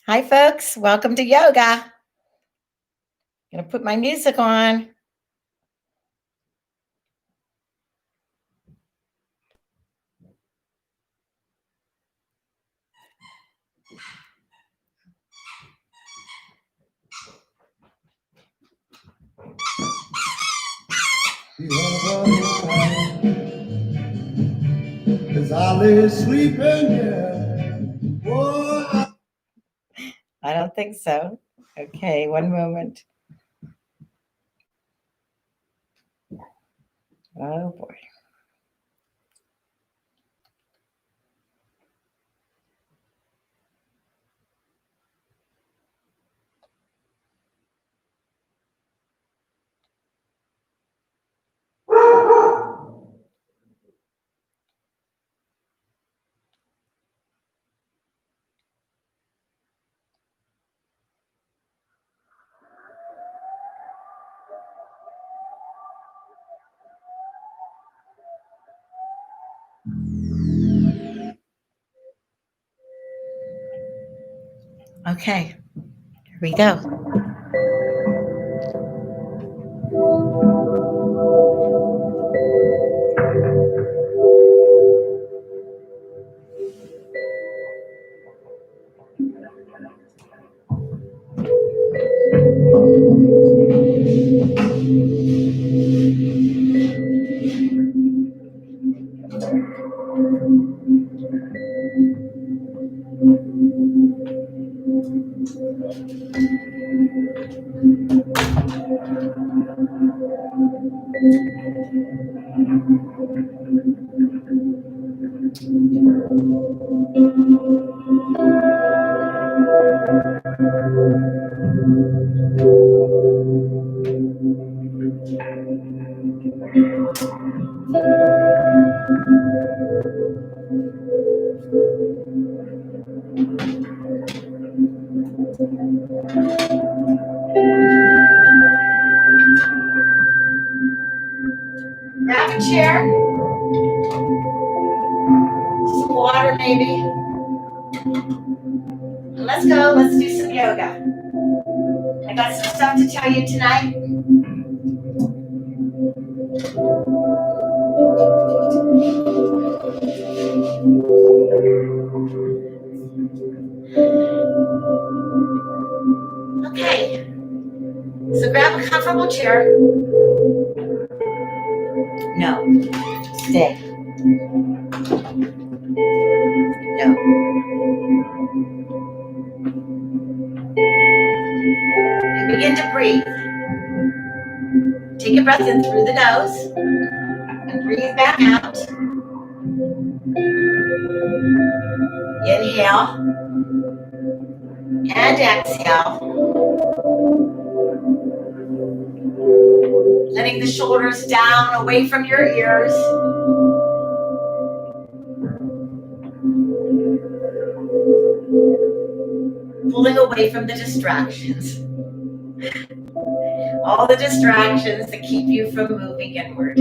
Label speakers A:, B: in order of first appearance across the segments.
A: Hi, folks. Welcome to yoga. Gonna put my music on. As I lay sleeping here. Oh, I don't think so. Okay, one moment. Oh boy. Okay, here we go. Grab a chair, some water maybe. And let's go. Let's do some yoga. I got some stuff to tell you tonight. Okay, so grab a comfortable chair. No, stay. No. And begin to breathe. Take a breath in through the nose and breathe back out. Inhale and exhale. Letting the shoulders down away from your ears. Pulling away from the distractions. All the distractions that keep you from moving inward.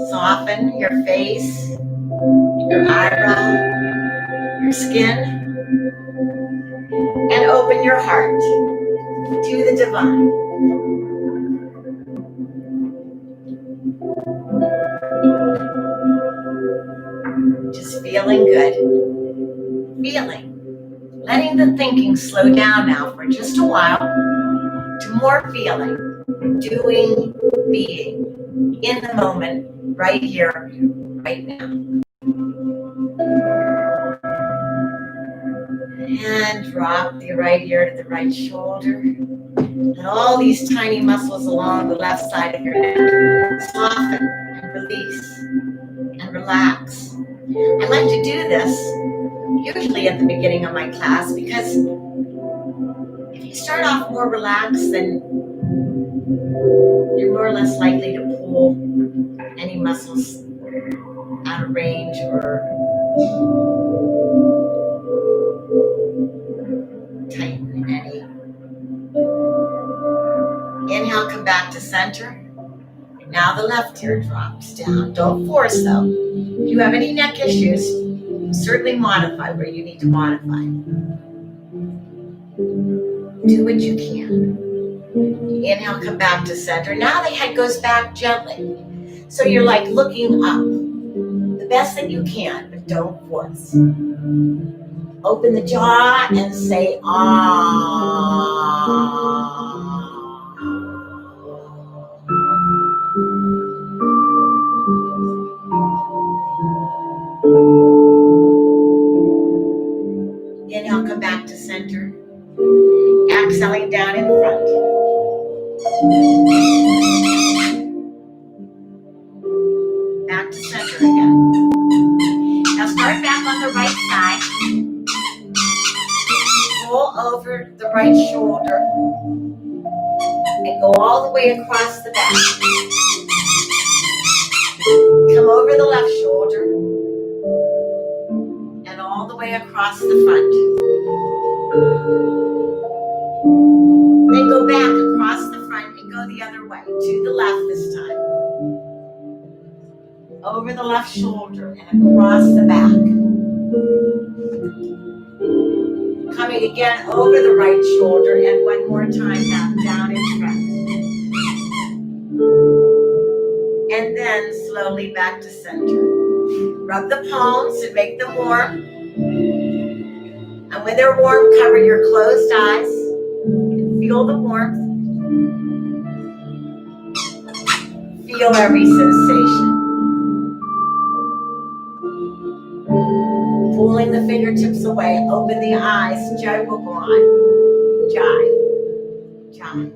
A: Soften your face, your eyebrow, your skin, and open your heart to the divine. Just feeling good. Feeling. Letting the thinking slow down now for just a while to more feeling, doing, being, in the moment, right here, right now. And drop the right ear to the right shoulder. And all these tiny muscles along the left side of your neck soften and release and relax. I like to do this usually at the beginning of my class because if you start off more relaxed, then you're more or less likely to pull any muscles out of range or tighten any. Inhale, come back to center. Now the left ear drops down. Don't force though. If you have any neck issues, Certainly modify where you need to modify. Do what you can. Inhale, come back to center. Now the head goes back gently. So you're like looking up. The best that you can, but don't force. Open the jaw and say, ah. Inhale, come back to center. Exhaling down in front. Back to center again. Now start back on the right side. Roll over the right shoulder and go all the way across the back. Come over the left shoulder and all the way across the front. Then go back across the front and go the other way, to the left this time. Over the left shoulder and across the back. Coming again over the right shoulder and one more time back down in front. And then slowly back to center. Rub the palms and make them warm. And when they're warm, cover your closed eyes and feel the warmth. Feel every sensation. Pulling the fingertips away, open the eyes, Jai Bhagwan. Jai. Jai.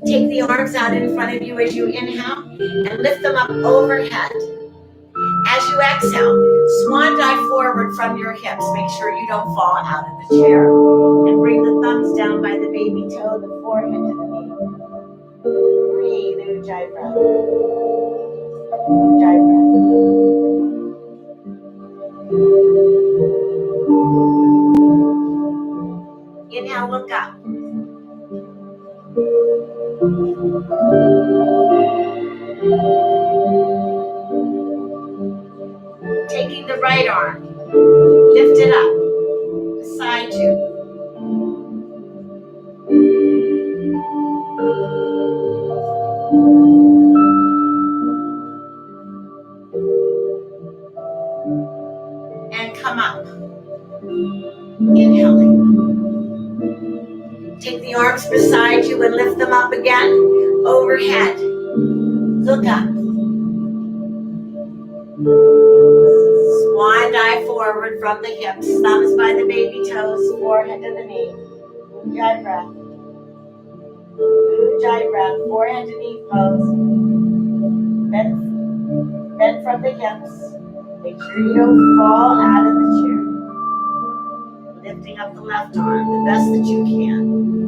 A: Take the arms out in front of you as you inhale and lift them up overhead. As you exhale, swan dive forward from your hips. Make sure you don't fall out of the chair. And bring the thumbs down by the baby toe, the forehead to the knee. Breathe, Ujjayi breath. Ujjayi breath. Inhale, look up. Taking the right arm, lift it up beside you. And come up. Inhaling. Take the arms beside you and lift them up again. Overhead. Look up. Swan dive forward from the hips. Thumbs by the baby toes. Forehead to the knee. Ujjayi breath. Ujjayi breath. Forehead to knee pose. Bend from the hips. Make sure you don't fall out of the chair. Lifting up the left arm the best that you can.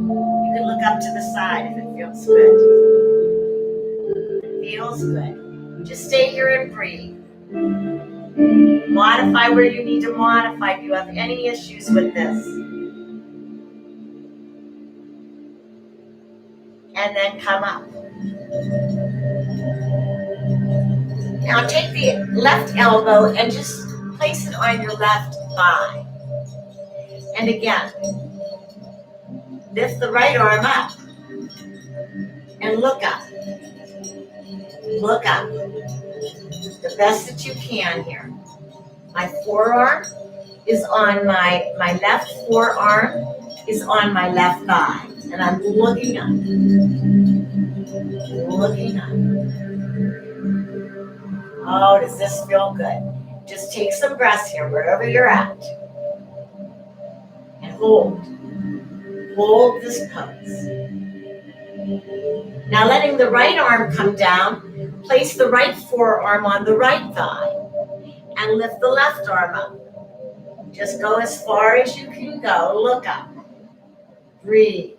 A: You can look up to the side if it feels good. It feels good. Just stay here and breathe. Modify where you need to modify if you have any issues with this. And then come up. Now take the left elbow and just place it on your left thigh. And again, lift the right arm up and look up. Look up. The best that you can here. My forearm is on my left forearm is on my left thigh. And I'm looking up. Looking up. Oh, does this feel good? Just take some breaths here, wherever you're at. And hold. Hold this pose. Now letting the right arm come down, place the right forearm on the right thigh. And lift the left arm up. Just go as far as you can go. Look up. Breathe.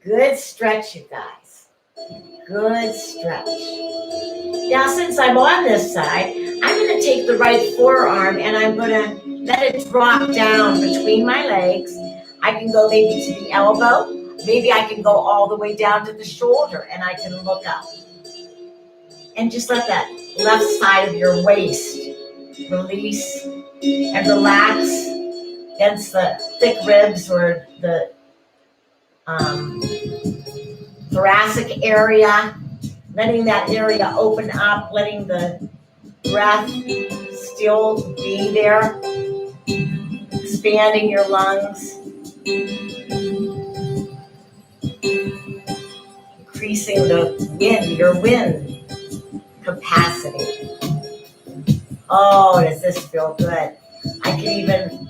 A: Good stretch, you guys. Good stretch. Now, since I'm on this side, I'm going to take the right forearm and I'm going to let it drop down between my legs. I can go maybe to the elbow. Maybe I can go all the way down to the shoulder and I can look up. And just let that left side of your waist release and relax against the thick ribs or the thoracic area, letting that area open up, letting the breath still be there, expanding your lungs, increasing your wind capacity. Oh, does this feel good? I can even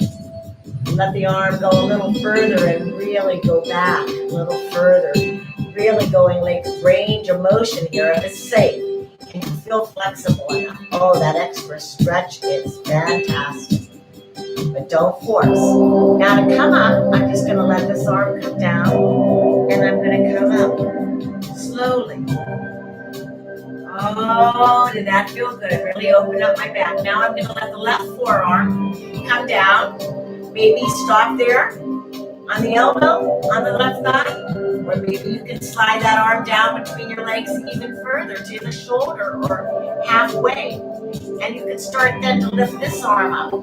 A: let the arm go a little further and really go back a little further. Really going like range of motion here if it's safe. Can you feel flexible enough? Oh, that extra stretch is fantastic. But don't force. Now to come up, I'm just going to let this arm come down and I'm going to come up slowly. Oh, did that feel good? Really open up my back. Now I'm going to let the left forearm come down. Maybe stop there on the elbow, on the left thigh, or maybe you can slide that arm down between your legs even further to the shoulder or halfway. And you can start then to lift this arm up.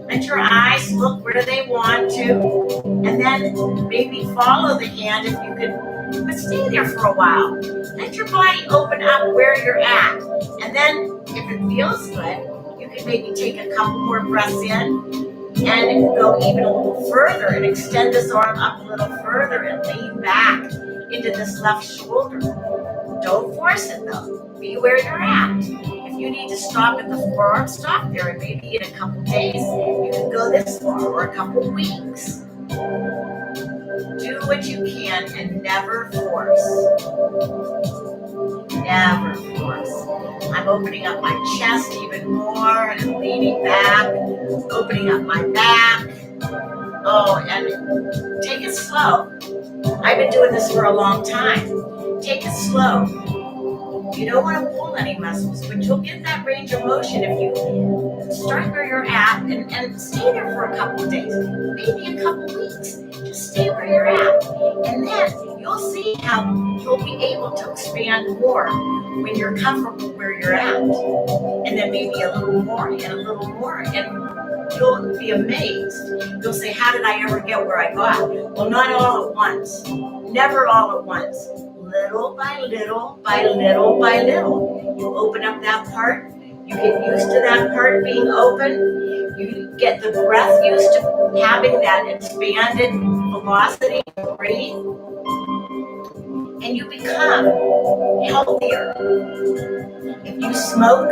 A: Let your eyes look where they want to, and then maybe follow the hand if you can, but stay there for a while. Let your body open up where you're at. And then if it feels good, you can maybe take a couple more breaths in, and go even a little further and extend this arm up a little further and lean back into this left shoulder. Don't force it though. Be where you're at. If you need to stop at the forearm, stop there. And maybe in a couple days, you can go this far, or a couple weeks. Do what you can and never force. Never force. I'm opening up my chest even more and leaning back, opening up my back. Oh, and take it slow. I've been doing this for a long time. Take it slow. You don't want to pull any muscles, but you'll get that range of motion if you start where you're at and stay there for a couple of days, maybe a couple of weeks. Just stay where you're at. And then you'll see how you'll be able to expand more when you're comfortable where you're at. And then maybe a little more and a little more. And you'll be amazed. You'll say, how did I ever get where I got? Well, not all at once. Never all at once. Little by little, by little by little. You open up that part. You get used to that part being open. You get the breath used to having that expanded velocity to breathe. And you become healthier. If you smoke,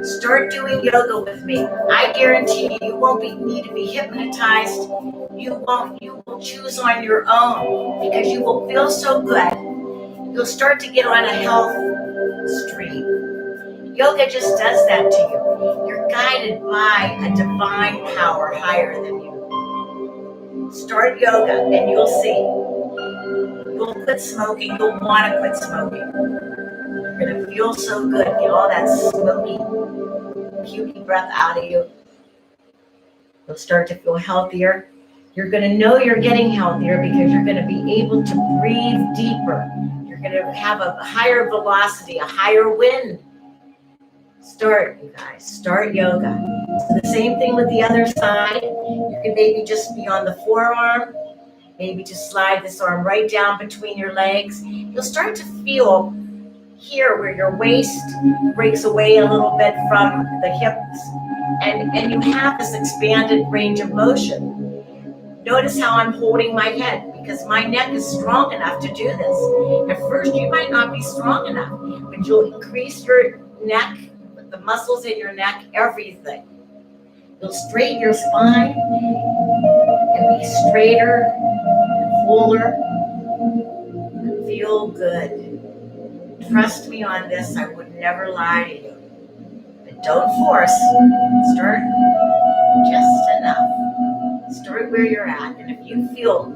A: start doing yoga with me. I guarantee you won't need to be hypnotized. You will choose on your own because you will feel so good. You'll start to get on a health stream. Yoga just does that to you. You're guided by a divine power higher than you. Start yoga and you'll see. You'll quit smoking. You'll want to quit smoking. You're going to feel so good. Get all that smoky, puky breath out of you. You'll start to feel healthier. You're going to know you're getting healthier because you're going to be able to breathe deeper. You're going to have a higher velocity, a higher wind. Start, you guys. Start yoga. So the same thing with the other side. You can maybe just be on the forearm. Maybe just slide this arm right down between your legs. You'll start to feel here where your waist breaks away a little bit from the hips. And you have this expanded range of motion. Notice how I'm holding my head because my neck is strong enough to do this. At first, you might not be strong enough, but you'll increase your neck, the muscles in your neck, everything. You'll straighten your spine and be straighter and fuller and feel good. Trust me on this, I would never lie to you. But don't force. Start just enough. Start where you're at. And if you feel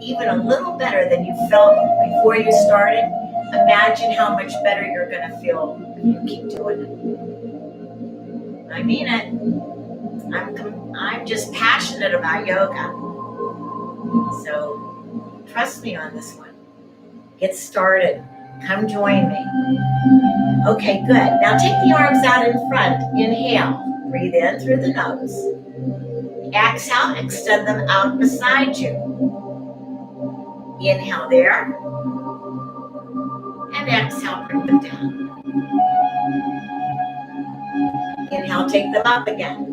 A: even a little better than you felt before you started, imagine how much better you're going to feel if you keep doing it. I mean it. I'm just passionate about yoga. So trust me on this one. Get started. Come join me. Okay, good. Now take the arms out in front. Inhale. Breathe in through the nose. Exhale, extend them out beside you. Inhale there. And exhale, bring them down. Inhale, take them up again.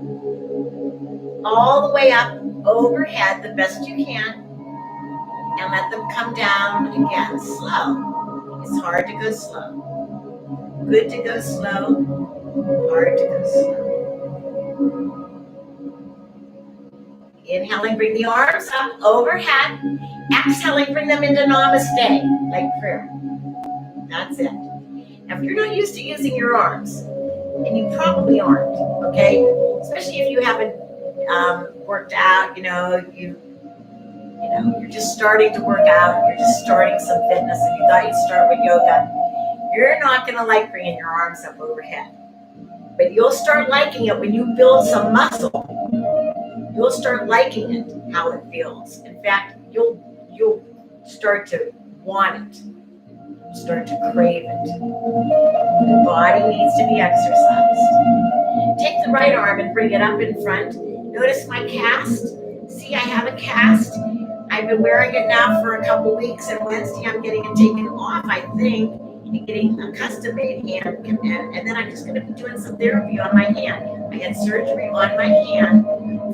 A: All the way up, overhead, the best you can. And let them come down again, slow. It's hard to go slow. Good to go slow, hard to go slow. Inhaling, bring the arms up overhead. Exhaling, bring them into namaste, like prayer. That's it. Now, if you're not used to using your arms, and you probably aren't, okay? Especially if you haven't worked out, you're just starting to work out, you're just starting some fitness, and you thought you'd start with yoga. You're not gonna like bringing your arms up overhead, but you'll start liking it when you build some muscle. You'll start liking it, how it feels. In fact, you'll start to want it. Start to crave it. The body needs to be exercised. Take the right arm and bring it up in front. Notice my cast. See, I have a cast. I've been wearing it now for a couple weeks, and Wednesday I'm getting it taken off, I think, and getting a custom-made hand. And then I'm just going to be doing some therapy on my hand. I had surgery on my hand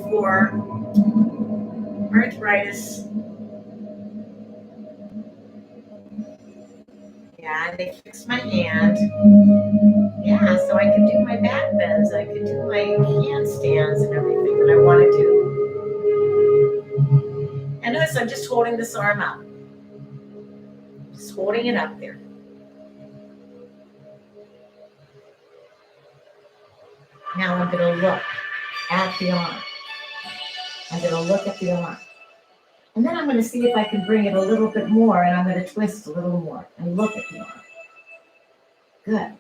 A: for arthritis. Yeah, and they fixed my hand. Yeah, so I could do my back bends, I could do my handstands and everything that I want to do. And notice I'm just holding this arm up. Just holding it up there. Now I'm going to look at the arm. I'm going to look at the arm. And then I'm going to see if I can bring it a little bit more, and I'm going to twist a little more and look at the arm. Good.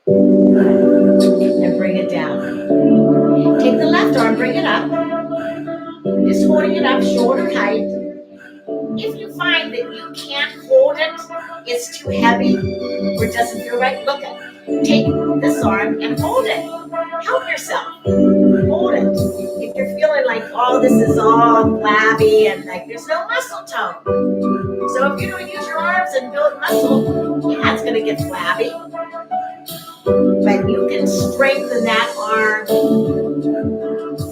A: And bring it down. Take the left arm, bring it up. Just holding it up, shoulder height. If you find that you can't hold it, it's too heavy, or doesn't feel right, look at it. Take this arm and hold it. Help yourself. Hold it. If you're feeling like, oh, this is all flabby and like there's no muscle tone. So if you don't use your arms and build muscle, yeah, it's going to get flabby. But you can strengthen that arm.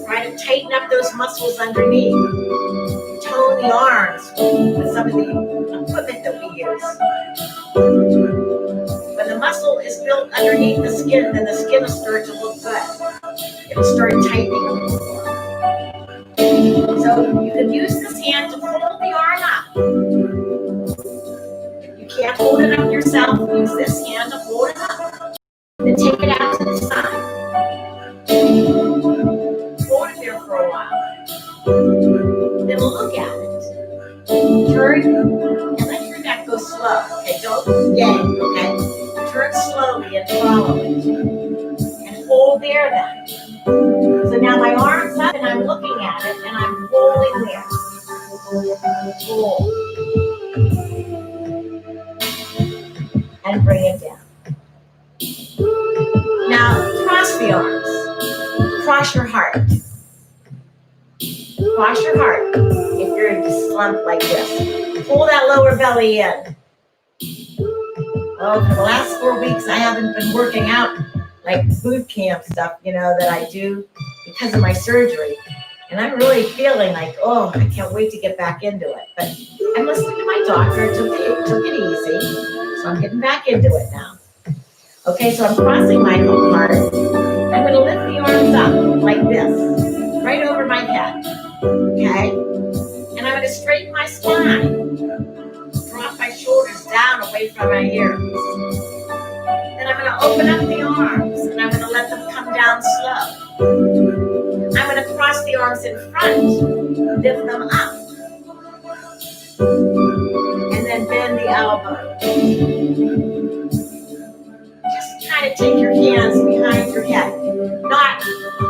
A: Try to tighten up those muscles underneath. Tone the arms with some of the equipment that we use. When the muscle is built underneath the skin, then the skin will start to look good. It'll start tightening a little more. So you can use this hand to hold the arm up. If you can't hold it up yourself, use this hand to hold it up. Then take it out to the side. Hold it there for a while. Then look at it. Turn and let your neck go slow. Okay, don't yank, okay? Turn slowly and follow it. And hold there then. So now my arm's up and I'm looking at it and I'm holding there. Hold. And bring it down. Now, cross the arms. Cross your heart. Cross your heart if you're in a slump like this. Pull that lower belly in. Oh, for the last 4 weeks, I haven't been working out like boot camp stuff, that I do because of my surgery. And I'm really feeling like, oh, I can't wait to get back into it. But I'm listening to my doctor. It took it easy. So I'm getting back into it now. Okay, so I'm crossing my whole heart. I'm going to lift the arms up like this, right over my head. Okay? And I'm going to straighten my spine. Drop my shoulders down away from my ears. Then I'm going to open up the arms and I'm going to let them come down slow. I'm going to cross the arms in front, lift them up. And then bend the elbow. Just kind of take your hands behind your head, not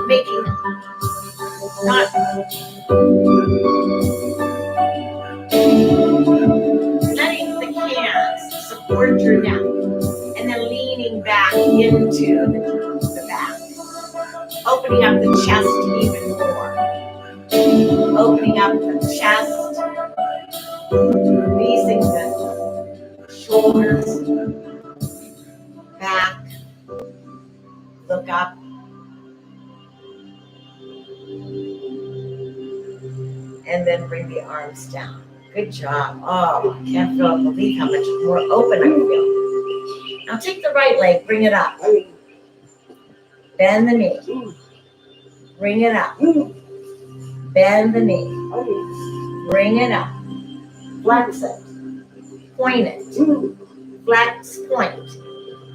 A: letting the hands towards your neck, and then leaning back into the back. Opening up the chest even more. Opening up the chest, releasing the shoulders, back, look up. And then bring the arms down. Good job. Oh, I can't believe how much more open I feel. Now take the right leg, bring it up. Bend the knee. Bring it up. Bend the knee. Bring it up. Flex it. Point it. Flex, point.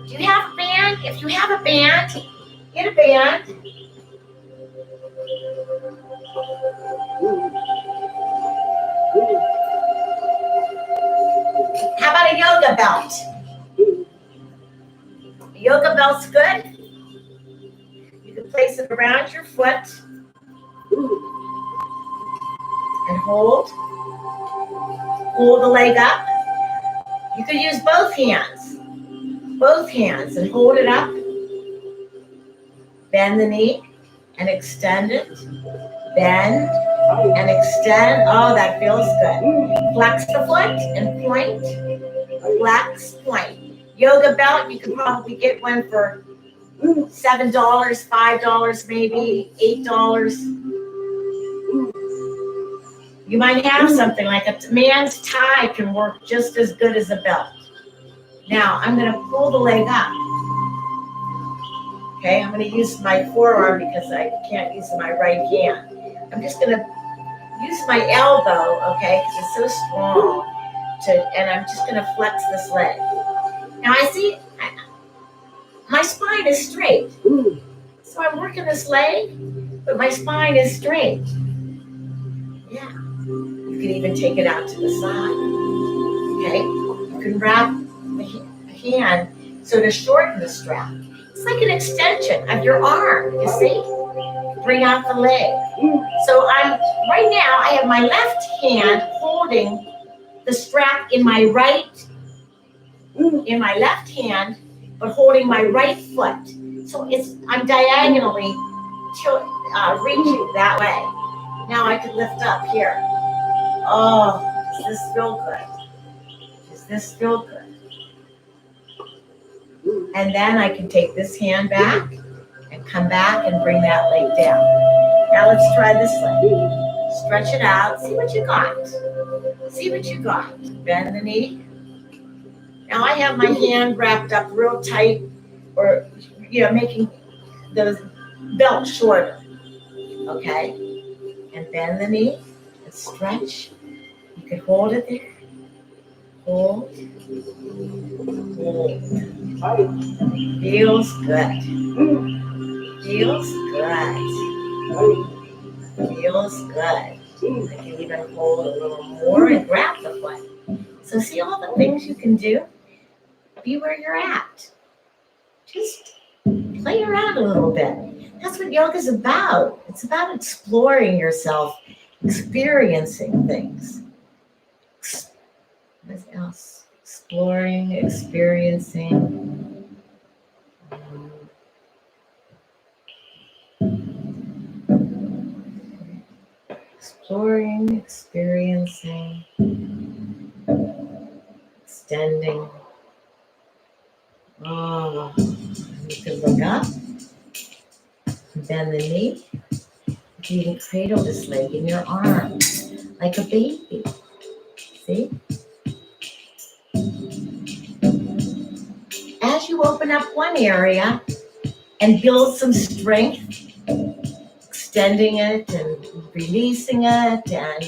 A: Do you have a band? If you have a band, get a band. How about a yoga belt? A yoga belt's good. You can place it around your foot and hold. Pull the leg up. You could use both hands and hold it up. Bend the knee and extend it. Bend and extend. Oh, that feels good. Flex the foot and point. Flex, point. Yoga belt, you could probably get one for $7, $5 maybe, $8. You might have something like a man's tie can work just as good as a belt. Now, I'm going to pull the leg up. Okay, I'm going to use my forearm because I can't use my right hand. I'm just going to use my elbow, okay, because it's so strong, and I'm just going to flex this leg. Now, I see my spine is straight. So I'm working this leg, but my spine is straight. Yeah. You can even take it out to the side. Okay? You can wrap the hand so to shorten the strap. It's like an extension of your arm, you see? Bring out the leg. So right now, I have my left hand holding the strap in my left hand, but holding my right foot. So I'm diagonally reaching that way. Now I can lift up here. Oh, does this feel good? Does this feel good? And then I can take this hand back and come back and bring that leg down. Now let's try this leg. Stretch it out. See what you got. See what you got. Bend the knee. Now I have my hand wrapped up real tight, or making the belt shorter. Okay? And bend the knee and stretch. You can hold it there. Hold. Hold. Feels good. Feels good. Feels good. I can even hold a little more and grab the foot. So see all the things you can do? Be where you're at. Just play around a little bit. That's what yoga's about. It's about exploring yourself, experiencing things. What else? Exploring, experiencing. Exploring, experiencing, extending. Oh, you can look up, bend the knee. You can cradle this leg in your arms like a baby. See? As you open up one area and build some strength, extending it and releasing it and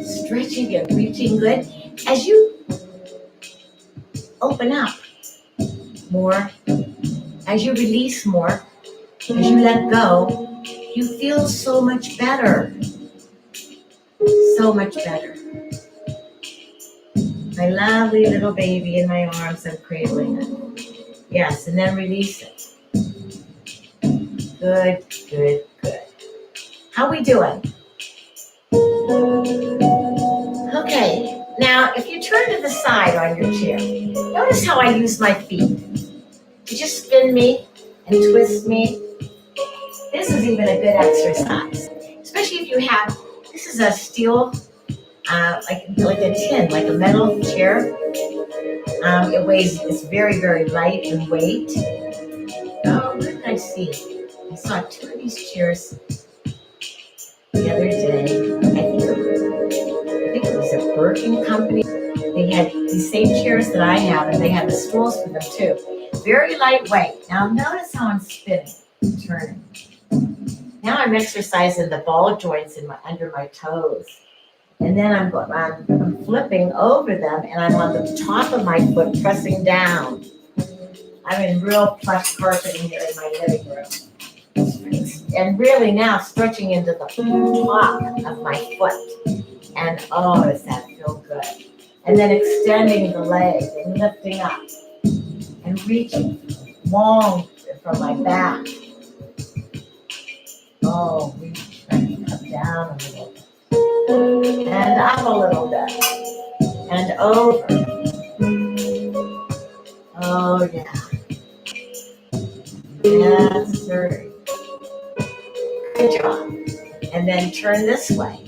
A: stretching and reaching good, as you open up more, as you release more, as you let go, you feel so much better. So much better. My lovely little baby in my arms, I'm cradling it. Yes, and then release it. Good, good, good. How we doing? Okay, Now, if you turn to the side on your chair, notice how I use my feet. You just spin me and twist me. This is even a good exercise, especially if you have, this is a steel, like a tin, like a metal chair. It weighs, it's very, very light in weight. Oh, what did I see? I saw two of these chairs the other day. I think it was a Birkin company. They had these same chairs that I have, and they had the stools for them too. Very lightweight. Now notice how I'm spinning, turning. Now I'm exercising the ball joints under my toes. And then I'm flipping over them, and I'm on the top of my foot pressing down. I'm in real plush carpeting here in my living room. And really now stretching into the top of my foot. And oh, does that feel good. And then extending the leg and lifting up and reaching long from my back. Oh, reach and come down a little bit. And up a little bit. And over. Oh, yeah. Yes, sir. Good job. And then turn this way.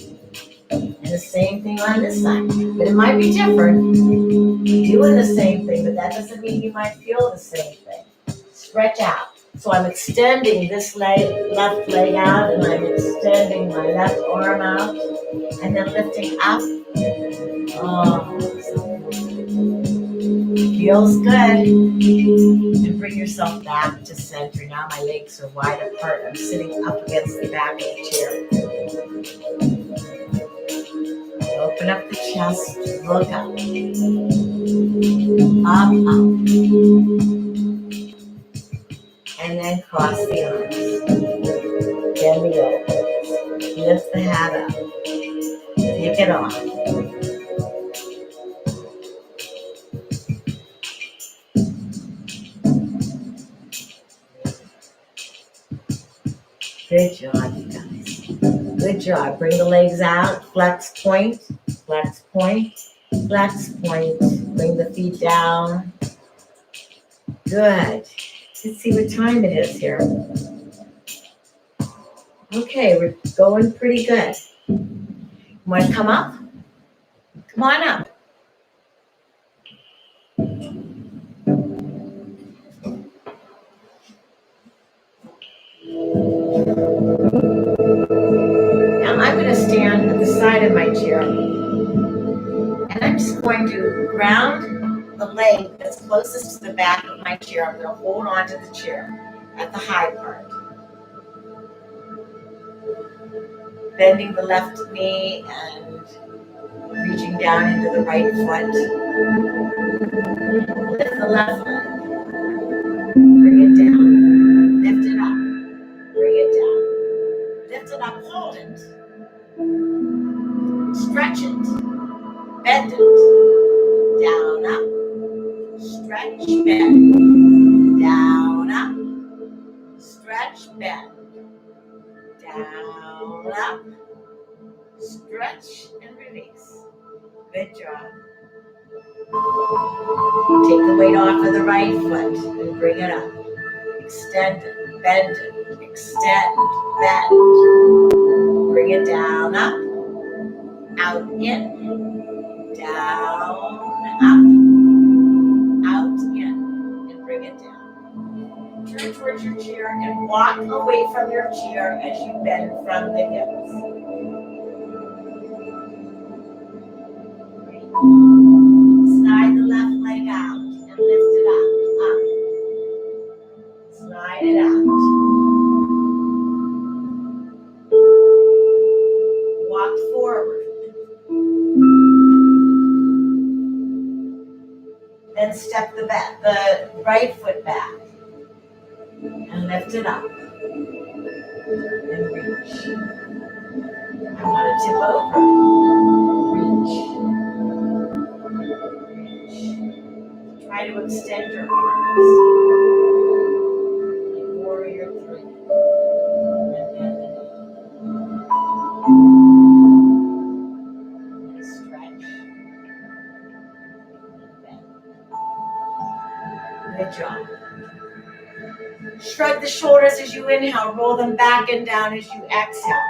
A: And the same thing on this side. But it might be different. Doing the same thing, but that doesn't mean you might feel the same thing. Stretch out. So I'm extending this left leg out, and I'm extending my left arm out, and then lifting up. Oh, feels good. And bring yourself back to center. Now my legs are wide apart. I'm sitting up against the back of the chair. Open up the chest. Look up. Up, up. And then cross the arms. Bend the elbows. Lift the head up. Take it off. Good job, you guys. Good job. Bring the legs out. Flex point. Flex point. Flex point. Bring the feet down. Good. Let's see what time it is here. Okay, we're going pretty good. Want to come up? Come on up. Now I'm going to stand at the side of my chair, and I'm just going to ground the leg that's closest to the back of my chair. I'm going to hold on to the chair at the high part. Bending the left knee and reaching down into the right foot. Lift the left leg. Bring it down. Lift it up. Bring it down. Lift it up. Hold it. Stretch it. Bend it. Down, up. Stretch, bend. Down, up. Stretch, bend. Down, up. Stretch and release. Good job. Take the weight off of the right foot and bring it up. Extend it, bend it, extend, bend. Bring it down, up, out, in, down, up, out, in, and bring it down. Turn towards your chair and walk away from your chair as you bend from the hips. Slide the left leg out and lift it up. Slide it out. Walk forward. Then step the right foot back and lift it up. And reach. I want to tip over. Reach. Try to extend your arms. Warrior 3. And stretch. Good job. Shrug the shoulders as you inhale. Roll them back and down as you exhale.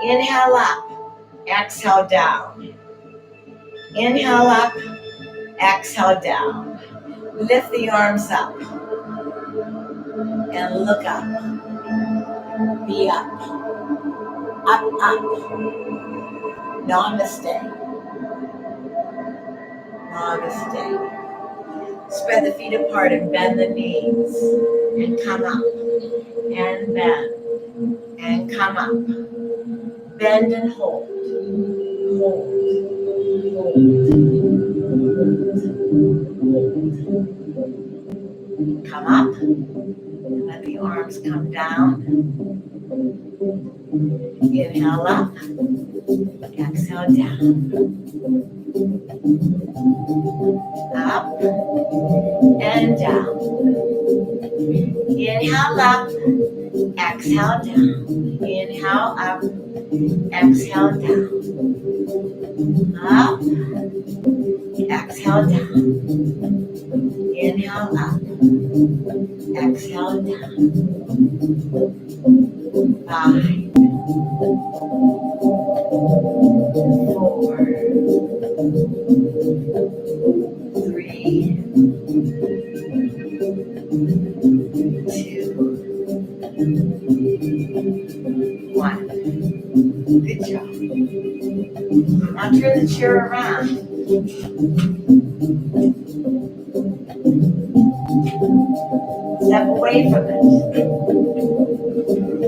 A: Inhale up. Exhale down. Inhale up. Exhale down. Lift the arms up. And look up. Be up. Up, up. Namaste. Namaste. Spread the feet apart and bend the knees. And come up. And bend. And come up. Bend and hold. Hold. Hold. Hold. Come up. Let the arms come down. Inhale up. Exhale down. Up and down. Inhale up. Exhale down. Inhale up. Exhale down. Up. Exhale down. Inhale up. Exhale down. 5, 4, 3, 2, 1. Good job. Now turn the chair around. Step away from it.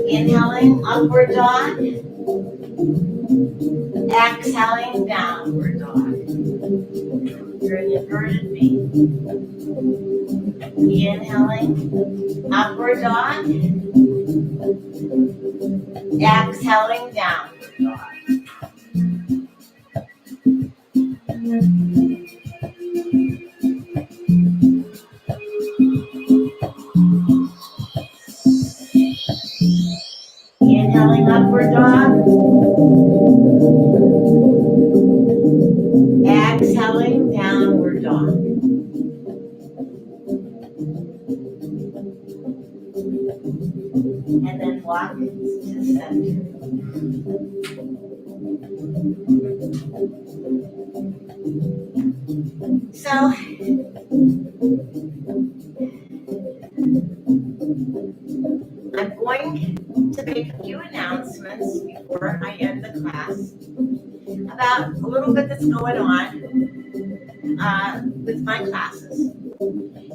A: Inhaling, upward dog. Exhaling, downward dog. You're in inverted V. Inhaling, upward dog. Exhaling, downward dog. Inhaling, upward dog. Exhaling, downward dog. And then walk to center. So, I'm going to make a few announcements before I end the class about a little bit that's going on with my classes.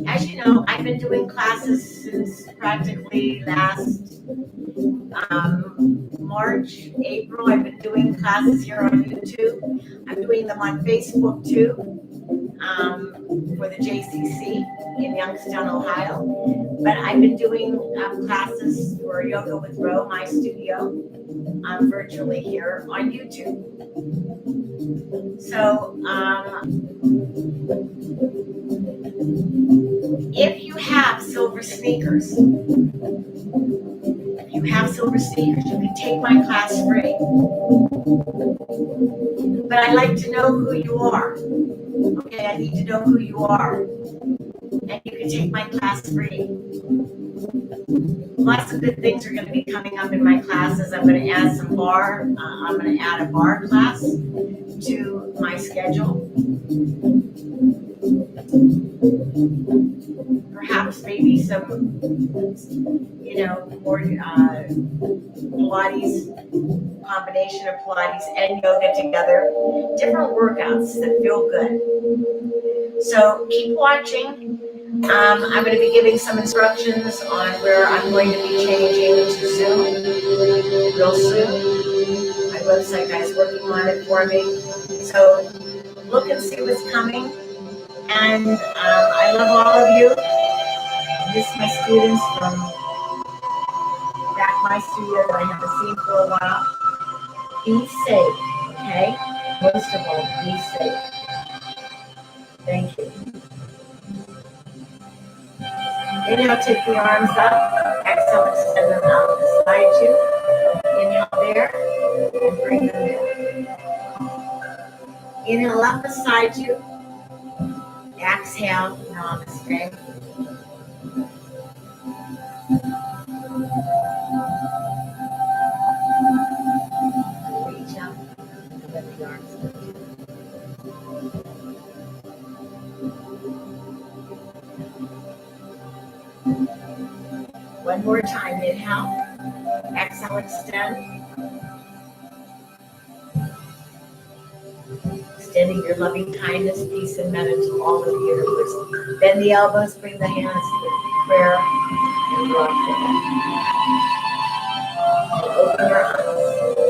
A: As you know, I've been doing classes since practically last March, April. I've been doing classes here on YouTube. I'm doing them on Facebook too, for the JCC in Youngstown, Ohio. But I've been doing classes for Yoga with Ro, my studio, virtually here on YouTube. So, if you have silver sneakers, you can take my class free. But I'd like to know who you are. Okay, I need to know who you are. And you can take my class free. Lots of good things are going to be coming up in my classes. I'm going to add some bar. I'm going to add a bar class to my schedule. Perhaps maybe some, more Pilates, combination of Pilates and yoga together. Different workouts that feel good. So keep watching. I'm going to be giving some instructions on where I'm going to be changing to Zoom real soon. My website guy's working on it for me. So look and see what's coming. And I love all of you. I miss my students from back my studio that I haven't seen for a while. Be safe, okay? Most of all, be safe. Thank you. Inhale, take the arms up. Exhale, extend them out beside you. Inhale there and bring them down. Inhale up beside you. Exhale, namaste. Reach up and let the arms lift you. One more time, inhale. Exhale, extend. Extending your loving kindness, peace, and metta to all of the universe. Bend the elbows, bring the hands to prayer, and rock them. Open your eyes.